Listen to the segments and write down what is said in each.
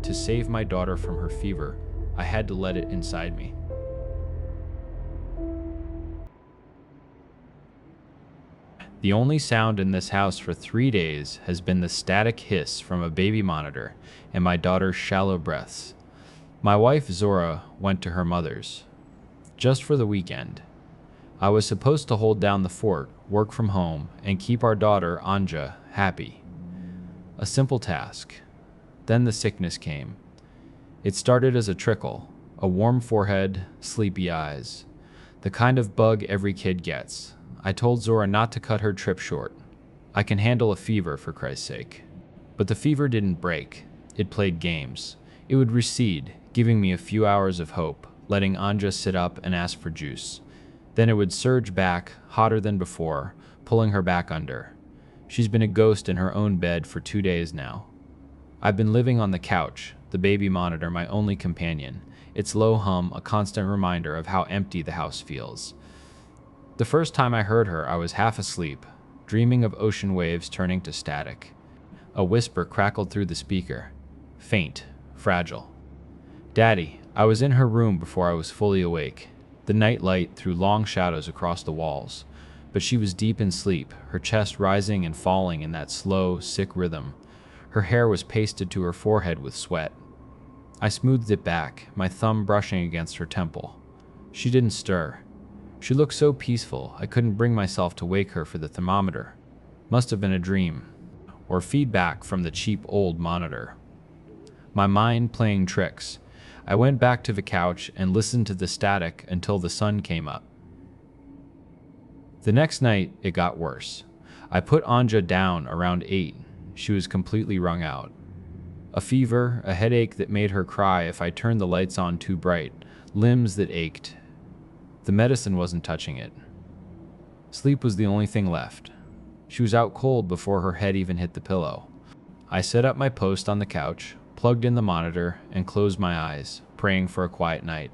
To save my daughter from her fever, I had to let it inside me. The only sound in this house for 3 days has been the static hiss from a baby monitor and my daughter's shallow breaths. My wife Zora went to her mother's, just for the weekend. I was supposed to hold down the fort, work from home, and keep our daughter, Anja, happy. A simple task. Then the sickness came. It started as a trickle, a warm forehead, sleepy eyes. The kind of bug every kid gets. I told Zora not to cut her trip short. I can handle a fever, for Christ's sake. But the fever didn't break. It played games. It would recede, giving me a few hours of hope, letting Anja sit up and ask for juice. Then it would surge back, hotter than before, pulling her back under. She's been a ghost in her own bed for 2 days now. I've been living on the couch, the baby monitor my only companion, its low hum a constant reminder of how empty the house feels. The first time I heard her, I was half asleep, dreaming of ocean waves turning to static. A whisper crackled through the speaker, faint, fragile. "Daddy." I was in her room before I was fully awake. The night light threw long shadows across the walls, but she was deep in sleep, her chest rising and falling in that slow, sick rhythm. Her hair was pasted to her forehead with sweat. I smoothed it back, my thumb brushing against her temple. She didn't stir. She looked so peaceful, I couldn't bring myself to wake her for the thermometer. Must have been a dream, or feedback from the cheap old monitor. My mind playing tricks. I went back to the couch and listened to the static until the sun came up. The next night, it got worse. I put Anja down around 8. She was completely wrung out. A fever, a headache that made her cry if I turned the lights on too bright, limbs that ached. The medicine wasn't touching it. Sleep was the only thing left. She was out cold before her head even hit the pillow. I set up my post on the couch, plugged in the monitor, and closed my eyes, praying for a quiet night.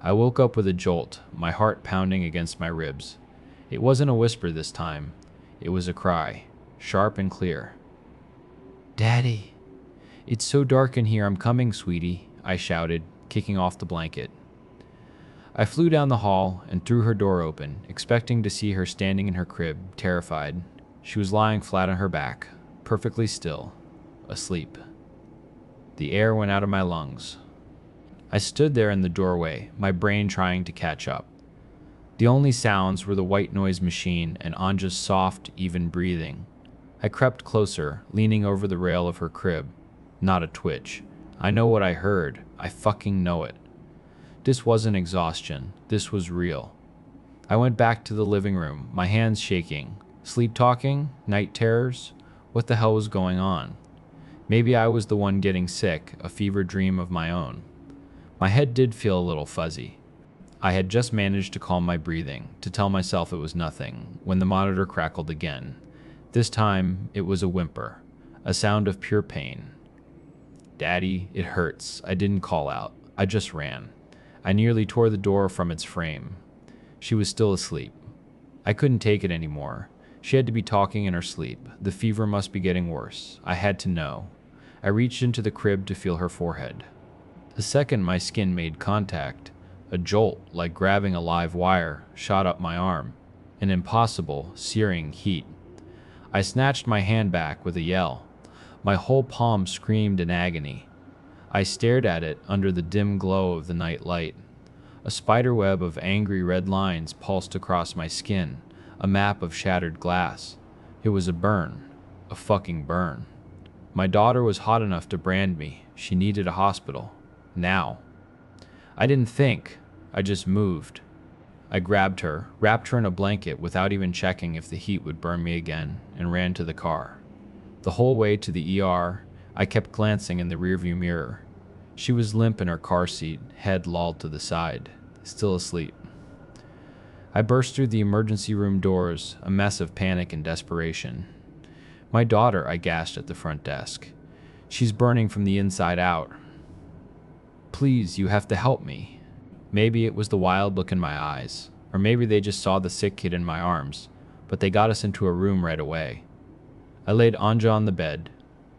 I woke up with a jolt, my heart pounding against my ribs. It wasn't a whisper this time. It was a cry, sharp and clear. "Daddy." "It's so dark in here, I'm coming, sweetie," I shouted, kicking off the blanket. I flew down the hall and threw her door open, expecting to see her standing in her crib, terrified. She was lying flat on her back, perfectly still, asleep. The air went out of my lungs. I stood there in the doorway, my brain trying to catch up. The only sounds were the white noise machine and Anja's soft, even breathing. I crept closer, leaning over the rail of her crib. Not a twitch. I know what I heard. I fucking know it. This wasn't exhaustion. This was real. I went back to the living room, my hands shaking. Sleep talking? Night terrors? What the hell was going on? Maybe I was the one getting sick, a fever dream of my own. My head did feel a little fuzzy. I had just managed to calm my breathing, to tell myself it was nothing, when the monitor crackled again. This time, it was a whimper, a sound of pure pain. "Daddy, it hurts." I didn't call out. I just ran. I nearly tore the door from its frame. She was still asleep. I couldn't take it anymore. She had to be talking in her sleep. The fever must be getting worse. I had to know. I reached into the crib to feel her forehead. The second my skin made contact, a jolt, like grabbing a live wire, shot up my arm. An impossible, searing heat. I snatched my hand back with a yell. My whole palm screamed in agony. I stared at it under the dim glow of the night light. A spiderweb of angry red lines pulsed across my skin, a map of shattered glass. It was a burn. A fucking burn. My daughter was hot enough to brand me. She needed a hospital. Now. I didn't think. I just moved. I grabbed her, wrapped her in a blanket without even checking if the heat would burn me again, and ran to the car. The whole way to the ER, I kept glancing in the rearview mirror. She was limp in her car seat, head lolled to the side, still asleep. I burst through the emergency room doors, a mess of panic and desperation. "My daughter," I gasped at the front desk. "She's burning from the inside out. Please, you have to help me." Maybe it was the wild look in my eyes, or maybe they just saw the sick kid in my arms, but they got us into a room right away. I laid Anja on the bed.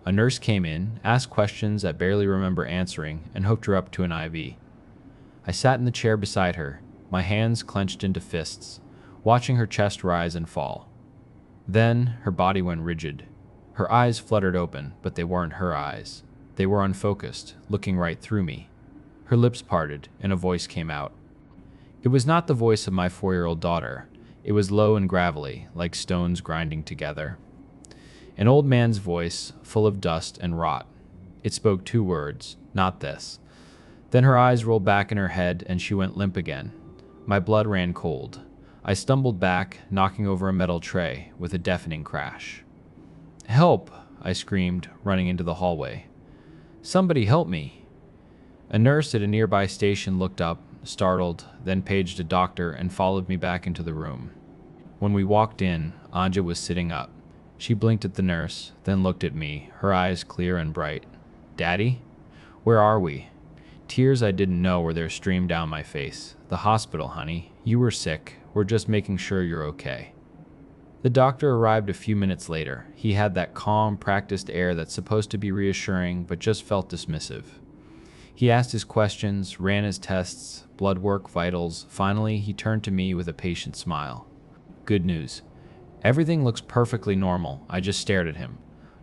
A nurse came in, asked questions I barely remember answering, and hooked her up to an IV. I sat in the chair beside her, my hands clenched into fists, watching her chest rise and fall. Then her body went rigid. Her eyes fluttered open, but they weren't her eyes. They were unfocused, looking right through me. Her lips parted, and a voice came out. It was not the voice of my 4-year-old daughter. It was low and gravelly, like stones grinding together. An old man's voice, full of dust and rot. It spoke 2 words, "Not this." Then her eyes rolled back in her head, and she went limp again. My blood ran cold. I stumbled back, knocking over a metal tray with a deafening crash. "Help!" I screamed, running into the hallway. "Somebody help me!" A nurse at a nearby station looked up, startled, then paged a doctor and followed me back into the room. When we walked in, Anja was sitting up. She blinked at the nurse, then looked at me, her eyes clear and bright. "Daddy? Where are we?" Tears I didn't know were there streamed down my face. "The hospital, honey. You were sick. We're just making sure you're okay." The doctor arrived a few minutes later. He had that calm, practiced air that's supposed to be reassuring, but just felt dismissive. He asked his questions, ran his tests, blood work, vitals. Finally, he turned to me with a patient smile. "Good news. Everything looks perfectly normal." I just stared at him.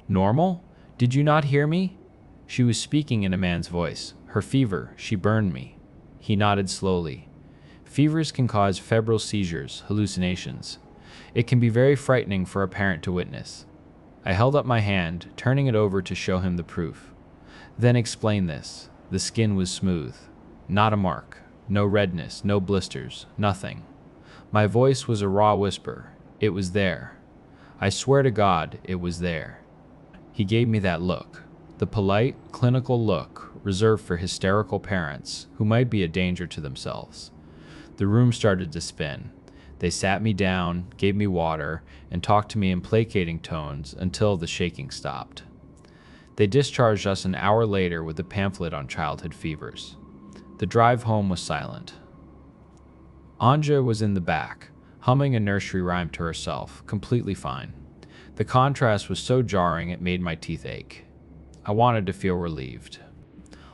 "Normal? Did you not hear me?" She was speaking in a man's voice. "Her fever, she burned me." He nodded slowly. Fevers can cause febrile seizures, hallucinations. It can be very frightening for a parent to witness. I held up my hand, turning it over to show him the proof. "Then explain this." The skin was smooth. Not a mark. No redness, no blisters, nothing. My voice was a raw whisper. It was there. I swear to God, it was there. He gave me that look. The polite, clinical look reserved for hysterical parents who might be a danger to themselves. The room started to spin. They sat me down, gave me water, and talked to me in placating tones until the shaking stopped. They discharged us an hour later with a pamphlet on childhood fevers. The drive home was silent. Anja was in the back, humming a nursery rhyme to herself, completely fine. The contrast was so jarring it made my teeth ache. I wanted to feel relieved.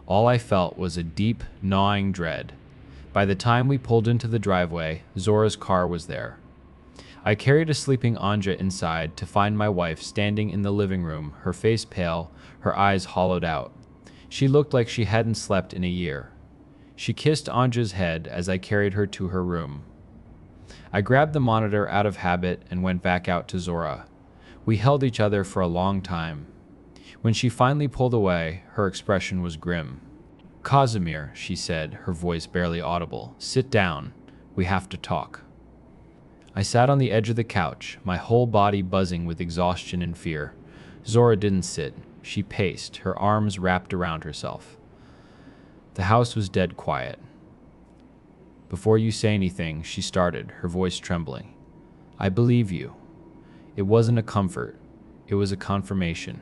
All I felt was a deep, gnawing dread. By the time we pulled into the driveway, Zora's car was there. I carried a sleeping Anja inside to find my wife standing in the living room, her face pale, her eyes hollowed out. She looked like she hadn't slept in a year. She kissed Anja's head as I carried her to her room. I grabbed the monitor out of habit and went back out to Zora. We held each other for a long time. When she finally pulled away, her expression was grim. "Casimir," she said, her voice barely audible, "sit down. We have to talk." I sat on the edge of the couch, my whole body buzzing with exhaustion and fear. Zora didn't sit. She paced, her arms wrapped around herself. The house was dead quiet. "Before you say anything," she started, her voice trembling. "I believe you. It wasn't a comfort. It was a confirmation."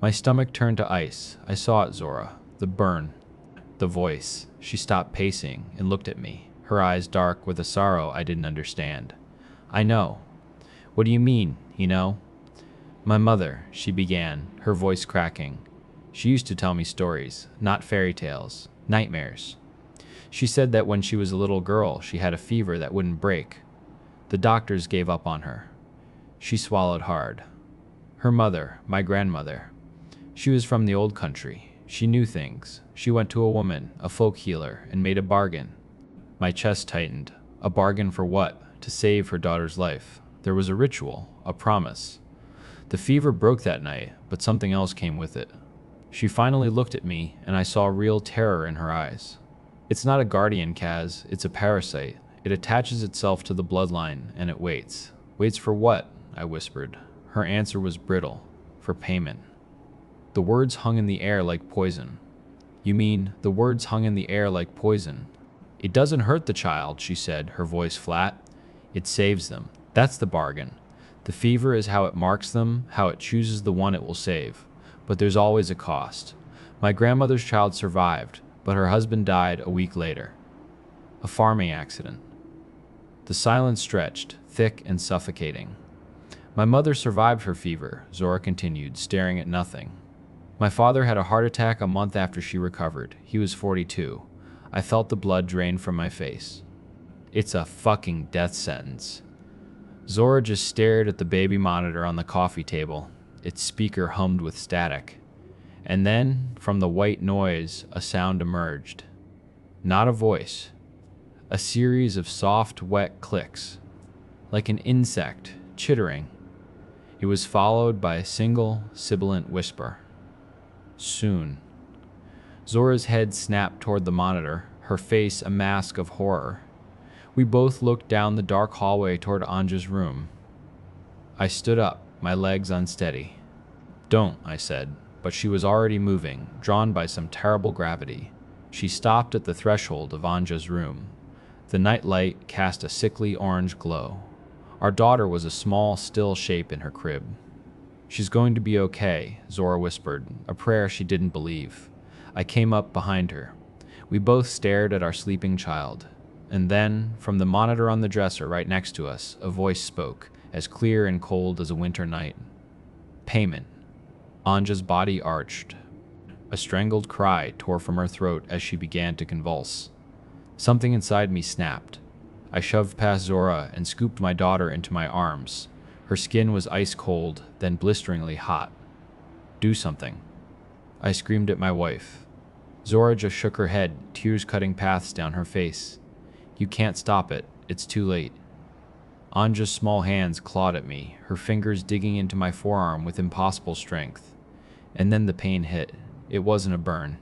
My stomach turned to ice. I saw it, Zora. The burn. The voice. She stopped pacing and looked at me, her eyes dark with a sorrow I didn't understand. "I know." "What do you mean, you know?" "My mother," she began, her voice cracking. "She used to tell me stories, not fairy tales, nightmares. She said that when she was a little girl, she had a fever that wouldn't break. The doctors gave up on her." She swallowed hard. "Her mother, my grandmother. She was from the old country. She knew things. She went to a woman, a folk healer, and made a bargain." My chest tightened. A bargain for what? To save her daughter's life. There was a ritual, a promise. The fever broke that night, but something else came with it. She finally looked at me, and I saw real terror in her eyes. "It's not a guardian, Kaz. It's a parasite. It attaches itself to the bloodline, and it waits." "Waits for what?" I whispered. Her answer was brittle. "For payment." The words hung in the air like poison. "You mean, the words hung in the air like poison?" "It doesn't hurt the child," she said, her voice flat. "It saves them. That's the bargain. The fever is how it marks them, how it chooses the one it will save. But there's always a cost. My grandmother's child survived, but her husband died a week later. A farming accident." The silence stretched, thick and suffocating. My mother survived her fever, Zora continued, staring at nothing. My father had a heart attack a month after she recovered. He was 42. I felt the blood drain from my face. It's a fucking death sentence. Zora just stared at the baby monitor on the coffee table. Its speaker hummed with static. And then, from the white noise, a sound emerged. Not a voice. A series of soft, wet clicks. Like an insect, chittering. It was followed by a single, sibilant whisper. Soon. Zora's head snapped toward the monitor, her face a mask of horror. We both looked down the dark hallway toward Anja's room. I stood up, my legs unsteady. Don't, I said, but she was already moving, drawn by some terrible gravity. She stopped at the threshold of Anja's room. The night light cast a sickly orange glow. Our daughter was a small, still shape in her crib. She's going to be okay, Zora whispered, a prayer she didn't believe. I came up behind her. We both stared at our sleeping child. And then, from the monitor on the dresser right next to us, a voice spoke, as clear and cold as a winter night. Payment. Anja's body arched. A strangled cry tore from her throat as she began to convulse. Something inside me snapped. I shoved past Zora and scooped my daughter into my arms. Her skin was ice cold, then blisteringly hot. Do something. I screamed at my wife. Zora just shook her head, tears cutting paths down her face. You can't stop it. It's too late. Anja's small hands clawed at me, her fingers digging into my forearm with impossible strength. And then the pain hit. It wasn't a burn.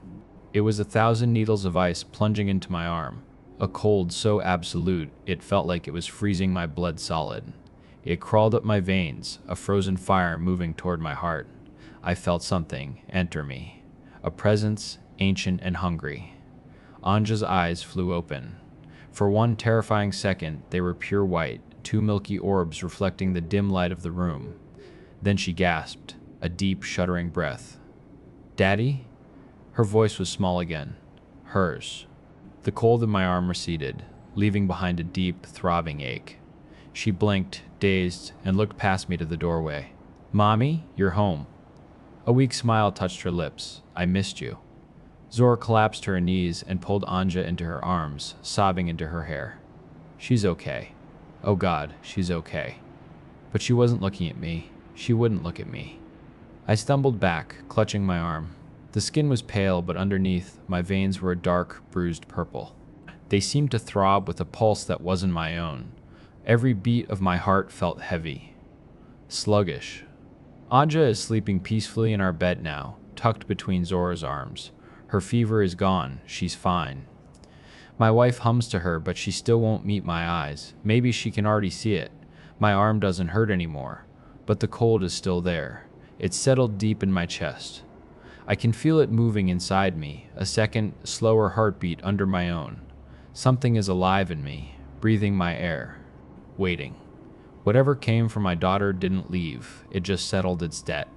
It was 1,000 needles of ice plunging into my arm. A cold so absolute, it felt like it was freezing my blood solid. It crawled up my veins, a frozen fire moving toward my heart. I felt something enter me. A presence, ancient and hungry. Anja's eyes flew open. For one terrifying second, they were pure white, 2 milky orbs reflecting the dim light of the room. Then she gasped, a deep, shuddering breath. Daddy? Her voice was small again. Hers. The cold in my arm receded, leaving behind a deep, throbbing ache. She blinked, dazed, and looked past me to the doorway. Mommy, you're home. A weak smile touched her lips. I missed you. Zora collapsed to her knees and pulled Anja into her arms, sobbing into her hair. She's okay. Oh God, she's okay. But she wasn't looking at me. She wouldn't look at me. I stumbled back, clutching my arm. The skin was pale, but underneath, my veins were a dark, bruised purple. They seemed to throb with a pulse that wasn't my own. Every beat of my heart felt heavy. Sluggish. Anja is sleeping peacefully in our bed now, tucked between Zora's arms. Her fever is gone. She's fine. My wife hums to her, but she still won't meet my eyes. Maybe she can already see it. My arm doesn't hurt anymore, but the cold is still there. It's settled deep in my chest. I can feel it moving inside me, a second, slower heartbeat under my own. Something is alive in me, breathing my air, waiting. Whatever came from my daughter didn't leave, it just settled its debt.